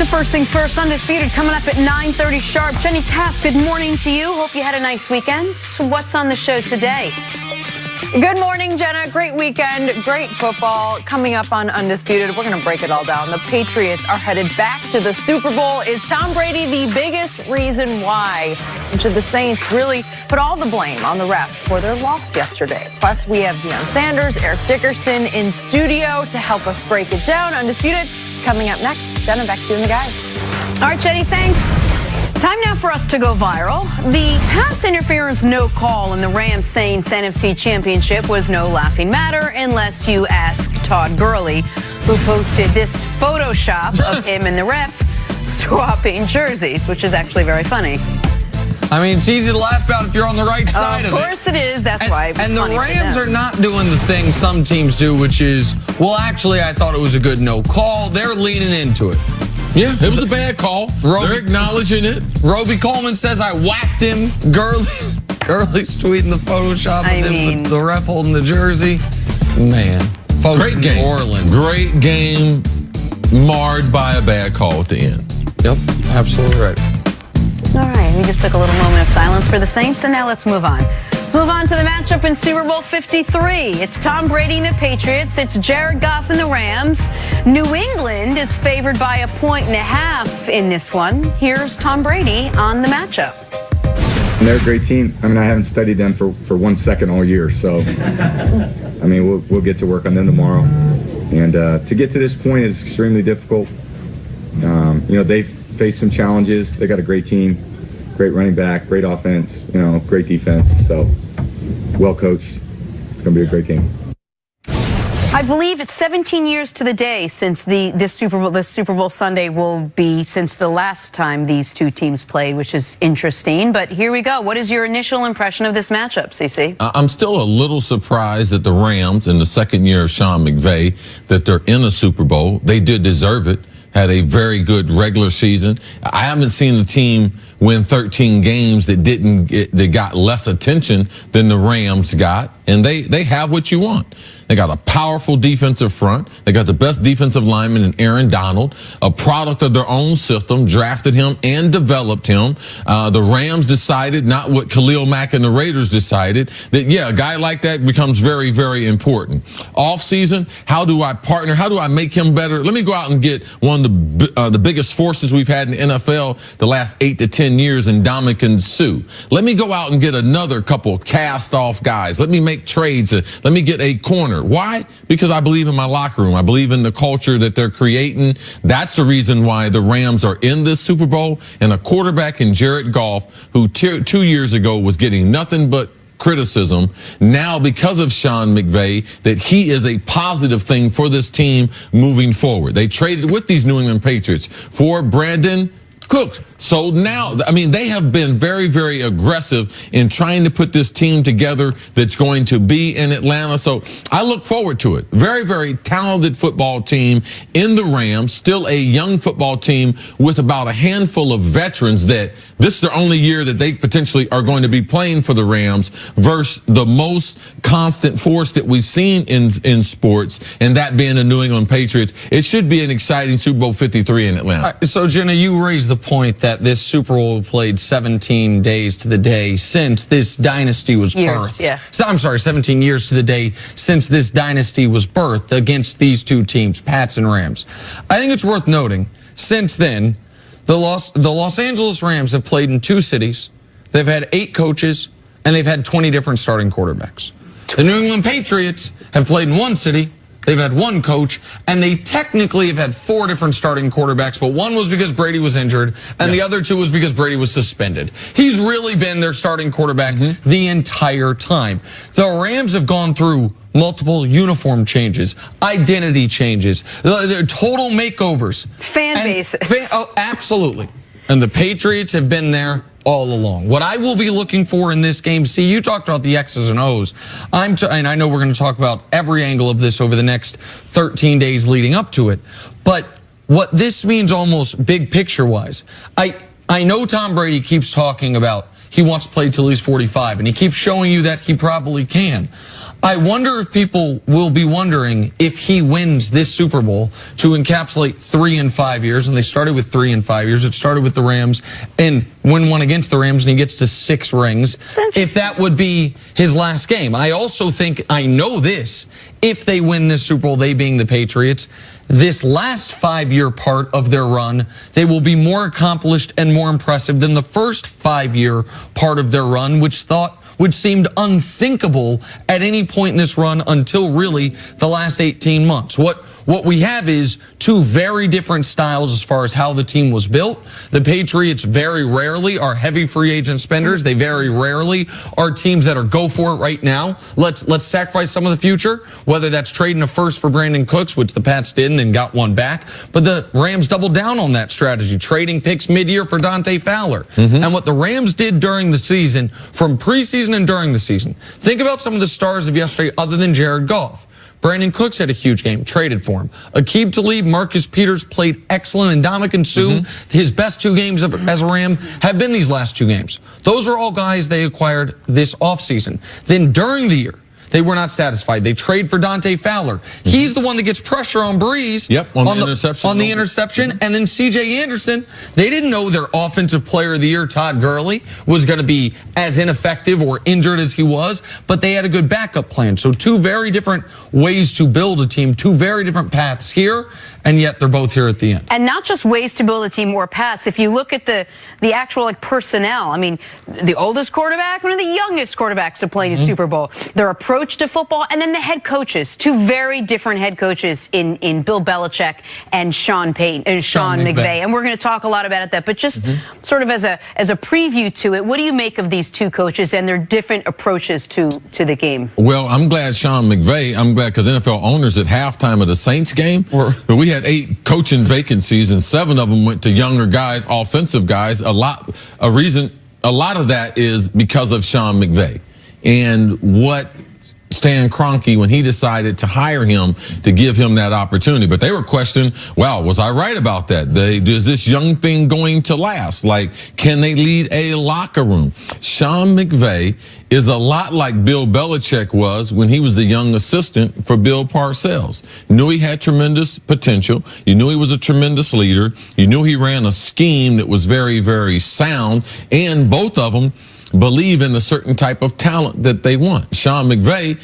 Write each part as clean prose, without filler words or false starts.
to First Things First, Undisputed, coming up at 9:30 sharp. Jenny Taft, good morning to you. Hope you had a nice weekend. So what's on the show today? Good morning, Jenna. Great weekend, great football. Coming up on Undisputed, we're going to break it all down. The Patriots are headed back to the Super Bowl. Is Tom Brady the biggest reason why? And should the Saints really put all the blame on the refs for their loss yesterday? Plus, we have Deion Sanders, Eric Dickerson in studio to help us break it down. Undisputed coming up next. Jenna, back to you and the guys. All right, Jenny, thanks. Time now for us to go viral. The pass interference no call in the Rams-Saints NFC Championship was no laughing matter unless you ask Todd Gurley, who posted this Photoshop of him and the ref swapping jerseys, which is actually very funny. I mean, it's easy to laugh about if you're on the right side of it. Of course it is. That's why it was And the funny Rams are not doing the thing some teams do, which is, well, actually, I thought it was a good no call. They're leaning into it. Yeah, it was a bad call. They're acknowledging it. Roby Coleman says I whacked him. Gurley's tweeting the Photoshop of him, the ref holding the jersey. Man, folks, great game. New Orleans. Great game, marred by a bad call at the end. Yep, absolutely right. All right, we just took a little moment of silence for the Saints, and now let's move on. Let's move on to the matchup in Super Bowl 53. It's Tom Brady and the Patriots. It's Jared Goff and the Rams. New England is favored by 1.5 in this one. Here's Tom Brady on the matchup. And they're a great team. I mean, I haven't studied them for 1 second all year, so I mean, we'll get to work on them tomorrow. And to get to this point is extremely difficult. You know, they've faced some challenges. They got a great team, great running back, great offense, you know, great defense. So well coached. It's going to be a great game. I believe it's 17 years to the day since this Super Bowl Sunday will be since the last time these two teams played, which is interesting. But here we go. What is your initial impression of this matchup, CC? I'm still a little surprised that the Rams, in the second year of Sean McVay, that they're in a Super Bowl. They did deserve it. Had a very good regular season. I haven't seen the team win 13 games that got less attention than the Rams got, and they have what you want. They got a powerful defensive front. They got the best defensive lineman in Aaron Donald, a product of their own system, drafted him and developed him. The Rams decided, not what Khalil Mack and the Raiders decided, that, yeah, a guy like that becomes very, very important. Off-season, how do I partner? How do I make him better? Let me go out and get one of the biggest forces we've had in the NFL the last 8 to 10 years in Ndamukong Suh. Let me go out and get another couple cast-off guys. Let me make trades. Let me get a corner. Why? Because I believe in my locker room. I believe in the culture that they're creating. That's the reason why the Rams are in this Super Bowl. And a quarterback in Jared Goff, who 2 years ago was getting nothing but criticism, now because of Sean McVay, that he is a positive thing for this team moving forward. They traded with these New England Patriots for Brandon Cooks. So now, I mean, they have been very, very aggressive in trying to put this team together that's going to be in Atlanta. So I look forward to it. Very, very talented football team in the Rams, still a young football team with about a handful of veterans that this is the only year that they potentially are going to be playing for the Rams versus the most constant force that we've seen in sports, and that being the New England Patriots. It should be an exciting Super Bowl 53 in Atlanta. So, Jenna, you raised the point that this Super Bowl played 17 days to the day since this dynasty was birthed. Yeah. So, I'm sorry, 17 years to the day since this dynasty was birthed against these two teams, Pats and Rams. I think it's worth noting, since then, the Los Angeles Rams have played in 2 cities. They've had 8 coaches, and they've had 20 different starting quarterbacks. The New England Patriots have played in 1 city. They've had 1 coach, and they technically have had 4 different starting quarterbacks, but 1 was because Brady was injured, and the other 2 was because Brady was suspended. He's really been their starting quarterback the entire time. The Rams have gone through multiple uniform changes, identity changes, they're total makeovers. Fan bases. Oh, absolutely. And the Patriots have been there all along. What I will be looking for in this game, see, you talked about the X's and O's. And I know we're going to talk about every angle of this over the next 13 days leading up to it. But what this means almost big picture-wise, I know Tom Brady keeps talking about he wants to play till he's 45, and he keeps showing you that he probably can. I wonder if people will be wondering if he wins this Super Bowl to encapsulate 3 in 5 years, and they started with 3 in 5 years. It started with the Rams and win one against the Rams, and he gets to 6 rings. If that would be his last game. I also think, I know this, if they win this Super Bowl, they being the Patriots, this last 5-year part of their run, they will be more accomplished and more impressive than the first 5-year part of their run, which seemed unthinkable at any point in this run until really the last 18 months. What we have is 2 very different styles as far as how the team was built. The Patriots very rarely are heavy free agent spenders. They very rarely are teams that are go for it right now. Let's sacrifice some of the future, whether that's trading a first for Brandon Cooks, which the Pats did and then got one back. But the Rams doubled down on that strategy, trading picks mid-year for Dante Fowler. And what the Rams did during the season, from preseason and during the season, think about some of the stars of yesterday other than Jared Goff. Brandon Cooks had a huge game, traded for him. Aqib Talib, Marcus Peters played excellent, and Ndamukong Suh, his best 2 games as a Ram have been these last 2 games. Those are all guys they acquired this offseason. Then during the year, they were not satisfied. They trade for Dante Fowler. He's the one that gets pressure on Breeze. On the interception. And then C.J. Anderson, they didn't know their Offensive Player of the Year, Todd Gurley, was going to be as ineffective or injured as he was, but they had a good backup plan. So 2 very different ways to build a team, 2 very different paths here, and yet they're both here at the end. And not just ways to build a team or paths. If you look at the actual personnel, I mean, the oldest quarterback, one of the youngest quarterbacks to play in a Super Bowl, their approach to football, and then the head coaches, 2 very different head coaches in Bill Belichick and Sean McVay. And we're going to talk a lot about that, but just sort of as a preview to it, what do you make of these 2 coaches and their different approaches to the game? Well, I'm glad Sean McVay, because NFL owners at halftime of the Saints game, we had 8 coaching vacancies and 7 of them went to younger guys, offensive guys. A lot of that is because of Sean McVay and what Stan Kroenke, when he decided to hire him, to give him that opportunity. But they were questioning, wow, was I right about that? Is this young thing going to last? Like, can they lead a locker room? Sean McVay is a lot like Bill Belichick was when he was the young assistant for Bill Parcells. You knew he had tremendous potential. You knew he was a tremendous leader. You knew he ran a scheme that was very, very sound. And both of them believe in a certain type of talent that they want. Sean McVay,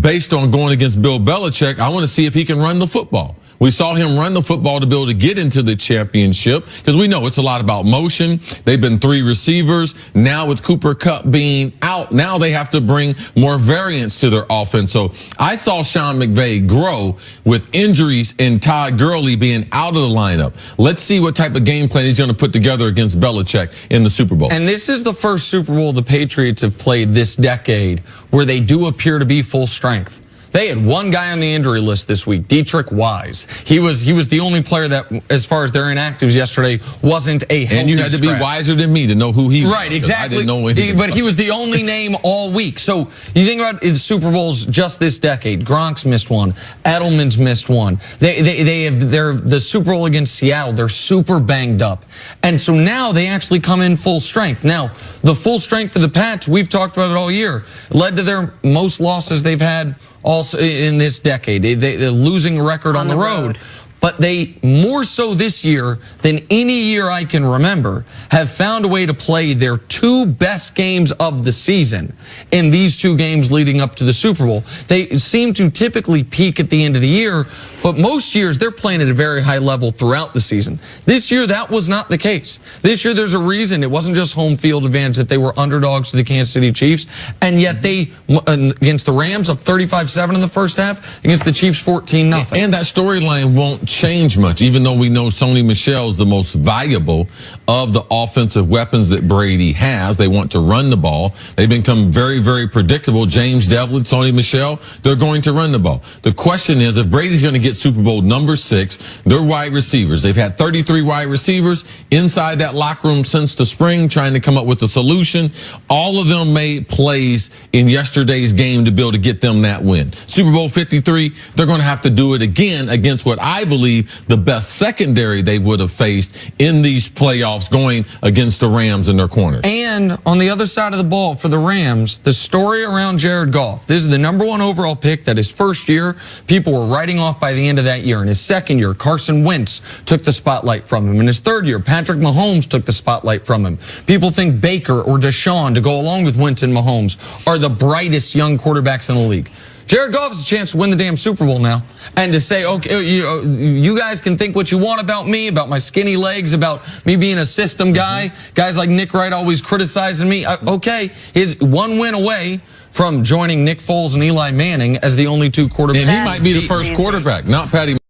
based on going against Bill Belichick, I want to see if he can run the football. We saw him run the football to be able to get into the championship because we know it's a lot about motion. They've been 3 receivers. Now with Cooper Kupp being out, now they have to bring more variance to their offense. So I saw Sean McVay grow with injuries and Todd Gurley being out of the lineup. Let's see what type of game plan he's going to put together against Belichick in the Super Bowl. And this is the first Super Bowl the Patriots have played this decade where they do appear to be full strength. They had 1 guy on the injury list this week, Dietrich Wise. He was the only player that, as far as their inactives yesterday, wasn't a healthy And you had to be wiser than me to know who he was. Right, exactly. I didn't know what but he was the only name all week. So you think about the Super Bowls just this decade. Gronk's missed 1. Edelman's missed 1. They're the Super Bowl against Seattle. They're super banged up. And so now they actually come in full strength. Now, the full strength for the Pats, we've talked about it all year, led to their most losses they've had also in this decade. They're losing record on the road. But they, more so this year than any year I can remember, have found a way to play their 2 best games of the season in these 2 games leading up to the Super Bowl. They seem to typically peak at the end of the year, but most years they're playing at a very high level throughout the season. This year, that was not the case. This year, there's a reason. It wasn't just home field advantage that they were underdogs to the Kansas City Chiefs, and yet they, against the Rams, up 35-7 in the first half, against the Chiefs, 14-0. And that storyline won't change much, even though we know Sony Michel is the most valuable of the offensive weapons that Brady has. They want to run the ball. They've become very, very predictable. James Devlin, Sony Michel, they're going to run the ball. The question is, if Brady's going to get Super Bowl number 6, they're wide receivers. They've had 33 wide receivers inside that locker room since the spring, trying to come up with a solution. All of them made plays in yesterday's game to be able to get them that win. Super Bowl 53, they're going to have to do it again against what I believe believe, the best secondary they would have faced in these playoffs going against the Rams and their corners. And on the other side of the ball for the Rams, the story around Jared Goff. This is the #1 overall pick that his first year, people were writing off by the end of that year. In his second year, Carson Wentz took the spotlight from him. In his third year, Patrick Mahomes took the spotlight from him. People think Baker or Deshaun, to go along with Wentz and Mahomes, are the brightest young quarterbacks in the league. Jared Goff has a chance to win the damn Super Bowl now. And to say, okay, you guys can think what you want about me, about my skinny legs, about me being a system guy. Guys like Nick Wright always criticizing me. Okay, he's one win away from joining Nick Foles and Eli Manning as the only two quarterbacks. And he might be the first quarterback, not Patty